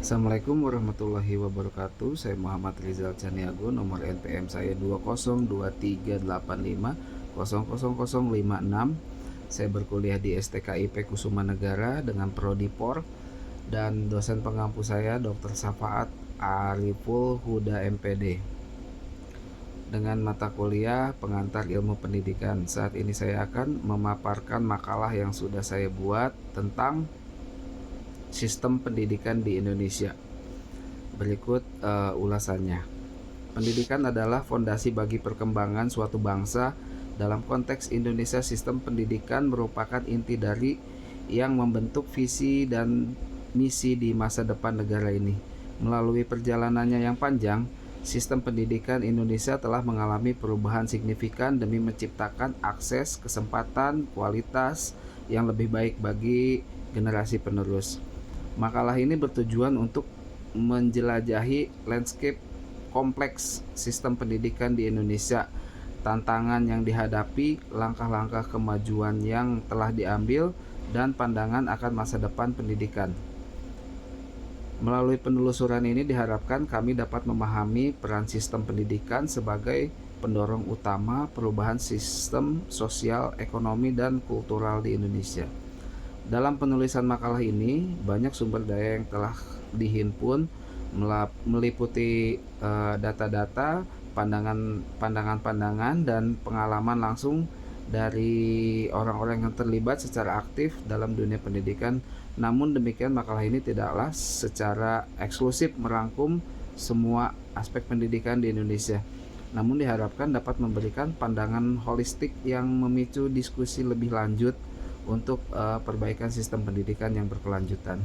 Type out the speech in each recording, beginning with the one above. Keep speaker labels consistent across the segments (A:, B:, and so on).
A: Assalamualaikum warahmatullahi wabarakatuh. Saya Muhammad Rizal Caniago. Nomor NPM saya 20238500056. Saya berkuliah di STKIP Kusuma Negara dengan prodi Por, dan dosen pengampu saya Dr. Safaat Ariful Huda MPD dengan mata kuliah Pengantar Ilmu Pendidikan. Saat ini saya akan memaparkan makalah yang sudah saya buat tentang sistem pendidikan di Indonesia. Berikut ulasannya. Pendidikan adalah fondasi bagi perkembangan suatu bangsa. Dalam konteks Indonesia, sistem pendidikan merupakan inti dari yang membentuk visi dan misi di masa depan negara ini. Melalui perjalanannya yang panjang, sistem pendidikan Indonesia telah mengalami perubahan signifikan demi menciptakan akses, kesempatan, kualitas yang lebih baik bagi generasi penerus. Makalah ini bertujuan untuk menjelajahi landscape kompleks sistem pendidikan di Indonesia, tantangan yang dihadapi, langkah-langkah kemajuan yang telah diambil, dan pandangan akan masa depan pendidikan. Melalui penelusuran ini diharapkan kami dapat memahami peran sistem pendidikan sebagai pendorong utama perubahan sistem sosial, ekonomi, dan kultural di Indonesia. Dalam penulisan makalah ini, banyak sumber daya yang telah dihimpun, meliputi data-data, pandangan-pandangan, dan pengalaman langsung dari orang-orang yang terlibat secara aktif dalam dunia pendidikan. Namun demikian, makalah ini tidaklah secara eksklusif merangkum semua aspek pendidikan di Indonesia, namun diharapkan dapat memberikan pandangan holistik yang memicu diskusi lebih lanjut untuk perbaikan sistem pendidikan yang berkelanjutan.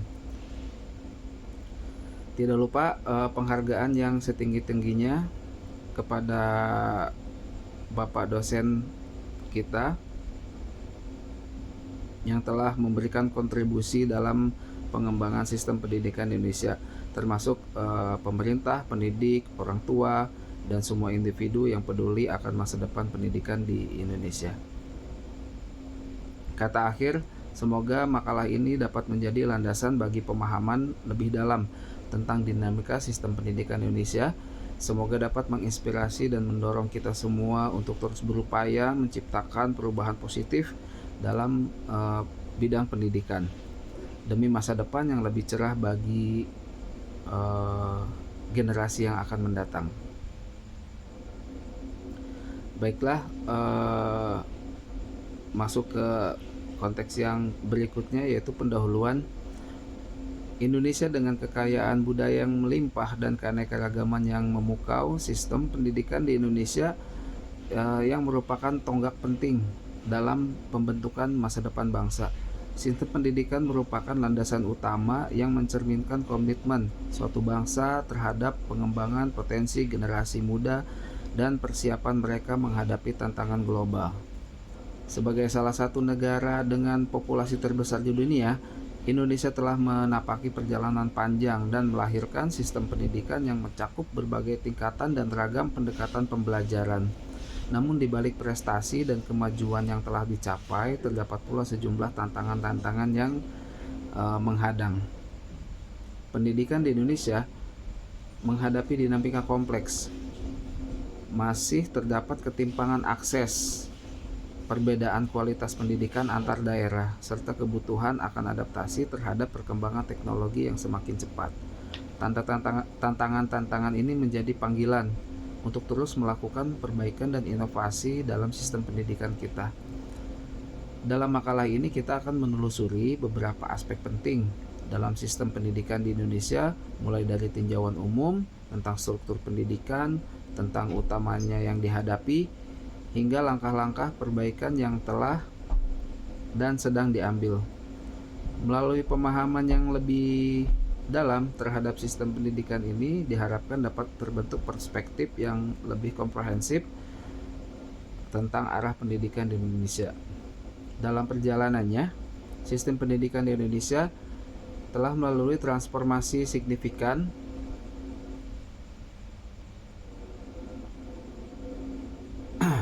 A: Tidak lupa penghargaan yang setinggi-tingginya kepada Bapak dosen kita yang telah memberikan kontribusi dalam pengembangan sistem pendidikan Indonesia, termasuk pemerintah, pendidik, orang tua, dan semua individu yang peduli akan masa depan pendidikan di Indonesia. Kata akhir, semoga makalah ini dapat menjadi landasan bagi pemahaman lebih dalam tentang dinamika sistem pendidikan Indonesia. Semoga dapat menginspirasi dan mendorong kita semua untuk terus berupaya menciptakan perubahan positif dalam bidang pendidikan demi masa depan yang lebih cerah bagi generasi yang akan mendatang. Baiklah, masuk ke konteks yang berikutnya, yaitu pendahuluan. Indonesia dengan kekayaan budaya yang melimpah dan keanekaragaman yang memukau, sistem pendidikan di Indonesia yang merupakan tonggak penting dalam pembentukan masa depan bangsa. Sistem pendidikan merupakan landasan utama yang mencerminkan komitmen suatu bangsa terhadap pengembangan potensi generasi muda dan persiapan mereka menghadapi tantangan global. Sebagai salah satu negara dengan populasi terbesar di dunia, Indonesia telah menapaki perjalanan panjang dan melahirkan sistem pendidikan yang mencakup berbagai tingkatan dan ragam pendekatan pembelajaran. Namun di balik prestasi dan kemajuan yang telah dicapai, terdapat pula sejumlah tantangan-tantangan yang menghadang. Pendidikan di Indonesia menghadapi dinamika kompleks. Masih terdapat ketimpangan akses, perbedaan kualitas pendidikan antar daerah, serta kebutuhan akan adaptasi terhadap perkembangan teknologi yang semakin cepat. Tantangan-tantangan ini menjadi panggilan untuk terus melakukan perbaikan dan inovasi dalam sistem pendidikan kita. Dalam makalah ini kita akan menelusuri beberapa aspek penting dalam sistem pendidikan di Indonesia, mulai dari tinjauan umum tentang struktur pendidikan, tentang utamanya yang dihadapi, hingga langkah-langkah perbaikan yang telah dan sedang diambil. Melalui pemahaman yang lebih dalam terhadap sistem pendidikan ini, diharapkan dapat terbentuk perspektif yang lebih komprehensif tentang arah pendidikan di Indonesia. Dalam perjalanannya, sistem pendidikan di Indonesia telah melalui transformasi signifikan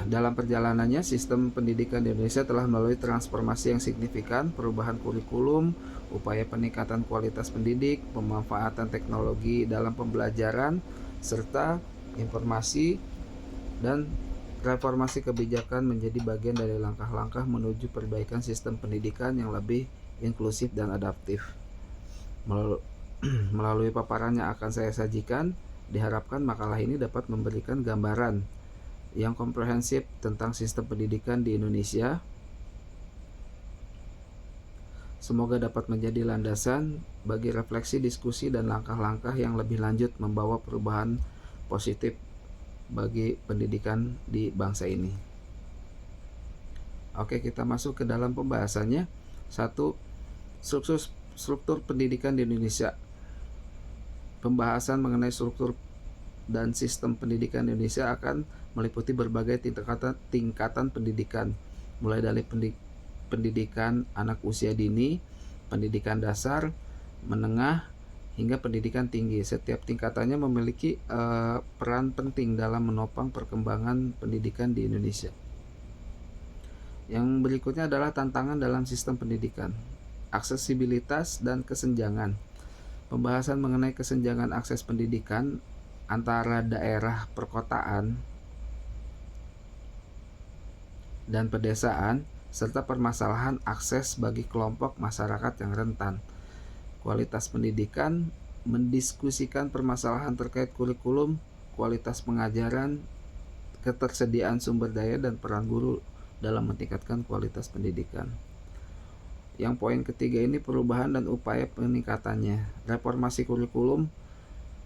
A: Dalam perjalanannya, sistem pendidikan di Indonesia telah melalui transformasi yang signifikan, perubahan kurikulum, upaya peningkatan kualitas pendidik, pemanfaatan teknologi dalam pembelajaran, serta informasi dan reformasi kebijakan menjadi bagian dari langkah-langkah menuju perbaikan sistem pendidikan yang lebih inklusif dan adaptif. Melalui paparan yang akan saya sajikan, diharapkan makalah ini dapat memberikan gambaran yang komprehensif tentang sistem pendidikan di Indonesia. Semoga dapat menjadi landasan bagi refleksi, diskusi, dan langkah-langkah yang lebih lanjut membawa perubahan positif bagi pendidikan di bangsa ini. Oke, kita masuk ke dalam pembahasannya. 1. Struktur pendidikan di Indonesia. Pembahasan mengenai struktur dan sistem pendidikan Indonesia akan meliputi berbagai tingkatan pendidikan, mulai dari pendidikan anak usia dini, pendidikan dasar, menengah, hingga pendidikan tinggi. Setiap tingkatannya memiliki peran penting dalam menopang perkembangan pendidikan di Indonesia. Yang berikutnya adalah tantangan dalam sistem pendidikan, aksesibilitas dan kesenjangan. Pembahasan mengenai kesenjangan akses pendidikan antara daerah perkotaan dan pedesaan, serta permasalahan akses bagi kelompok masyarakat yang rentan. Kualitas pendidikan mendiskusikan permasalahan terkait kurikulum, kualitas pengajaran, ketersediaan sumber daya, dan peran guru dalam meningkatkan kualitas pendidikan. Yang poin ketiga ini perubahan dan upaya peningkatannya. Reformasi kurikulum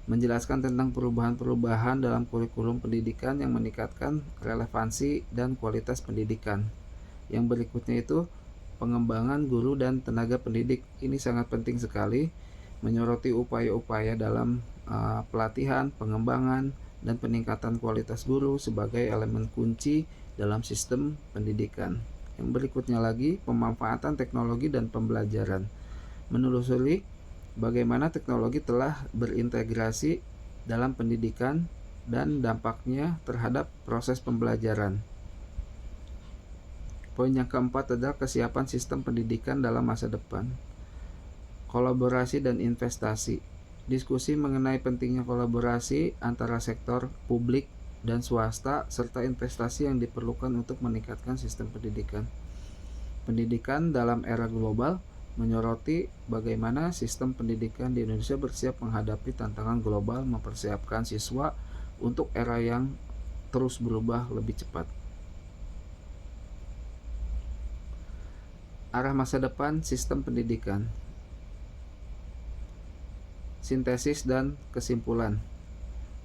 A: menjelaskan tentang perubahan-perubahan dalam kurikulum pendidikan yang meningkatkan relevansi dan kualitas pendidikan. Yang berikutnya itu pengembangan guru dan tenaga pendidik. Ini sangat penting sekali, menyoroti upaya-upaya dalam pelatihan, pengembangan, dan peningkatan kualitas guru sebagai elemen kunci dalam sistem pendidikan. Yang berikutnya lagi, pemanfaatan teknologi dan pembelajaran. Menelusuri bagaimana teknologi telah berintegrasi dalam pendidikan dan dampaknya terhadap proses pembelajaran. Poin yang keempat adalah kesiapan sistem pendidikan dalam masa depan. Kolaborasi dan investasi. Diskusi mengenai pentingnya kolaborasi antara sektor publik dan swasta, serta investasi yang diperlukan untuk meningkatkan sistem pendidikan. Pendidikan dalam era global menyoroti bagaimana sistem pendidikan di Indonesia bersiap menghadapi tantangan global, mempersiapkan siswa untuk era yang terus berubah lebih cepat. Arah masa depan sistem pendidikan. Sintesis dan kesimpulan.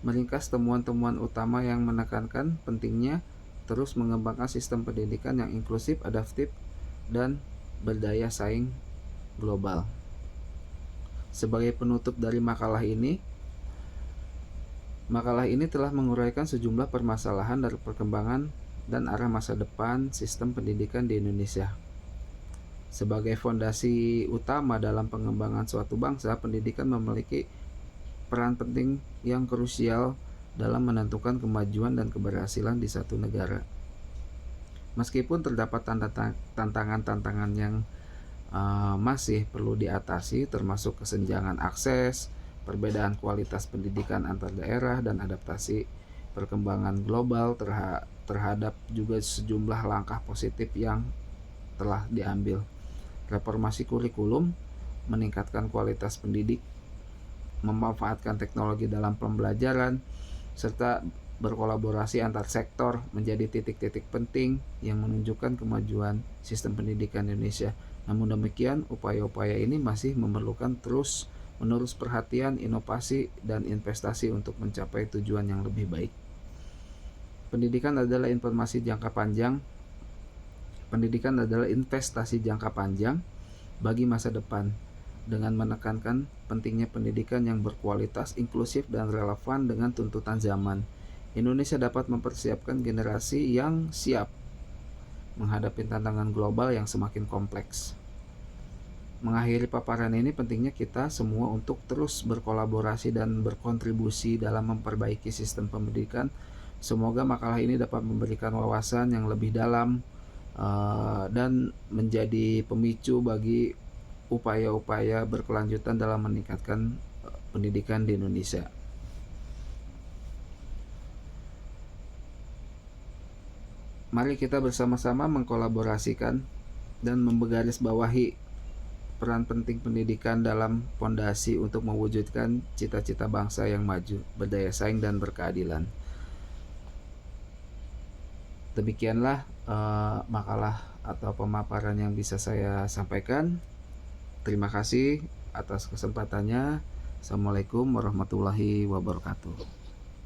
A: Meringkas temuan-temuan utama yang menekankan pentingnya terus mengembangkan sistem pendidikan yang inklusif, adaptif, dan berdaya saing global. Sebagai penutup dari makalah ini telah menguraikan sejumlah permasalahan dari perkembangan dan arah masa depan sistem pendidikan di Indonesia. Sebagai fondasi utama dalam pengembangan suatu bangsa, pendidikan memiliki peran penting yang krusial dalam menentukan kemajuan dan keberhasilan di satu negara. Meskipun terdapat tantangan-tantangan yang masih perlu diatasi, termasuk kesenjangan akses, perbedaan kualitas pendidikan antar daerah, dan adaptasi perkembangan global terhadap juga sejumlah langkah positif yang telah diambil. Reformasi kurikulum, meningkatkan kualitas pendidik, memanfaatkan teknologi dalam pembelajaran, serta berkolaborasi antar sektor menjadi titik-titik penting yang menunjukkan kemajuan sistem pendidikan Indonesia. Namun demikian, upaya-upaya ini masih memerlukan terus-menerus perhatian, inovasi, dan investasi untuk mencapai tujuan yang lebih baik. Pendidikan adalah investasi jangka panjang bagi masa depan, dengan menekankan pentingnya pendidikan yang berkualitas, inklusif, dan relevan dengan tuntutan zaman. Indonesia dapat mempersiapkan generasi yang siap menghadapi tantangan global yang semakin kompleks. Mengakhiri paparan ini, pentingnya kita semua untuk terus berkolaborasi dan berkontribusi dalam memperbaiki sistem pendidikan. Semoga makalah ini dapat memberikan wawasan yang lebih dalam dan menjadi pemicu bagi upaya-upaya berkelanjutan dalam meningkatkan pendidikan di Indonesia. Mari kita bersama-sama mengkolaborasikan dan menggarisbawahi peran penting pendidikan dalam fondasi untuk mewujudkan cita-cita bangsa yang maju, berdaya saing dan berkeadilan. Demikianlah makalah atau pemaparan yang bisa saya sampaikan. Terima kasih atas kesempatannya. Assalamualaikum warahmatullahi wabarakatuh.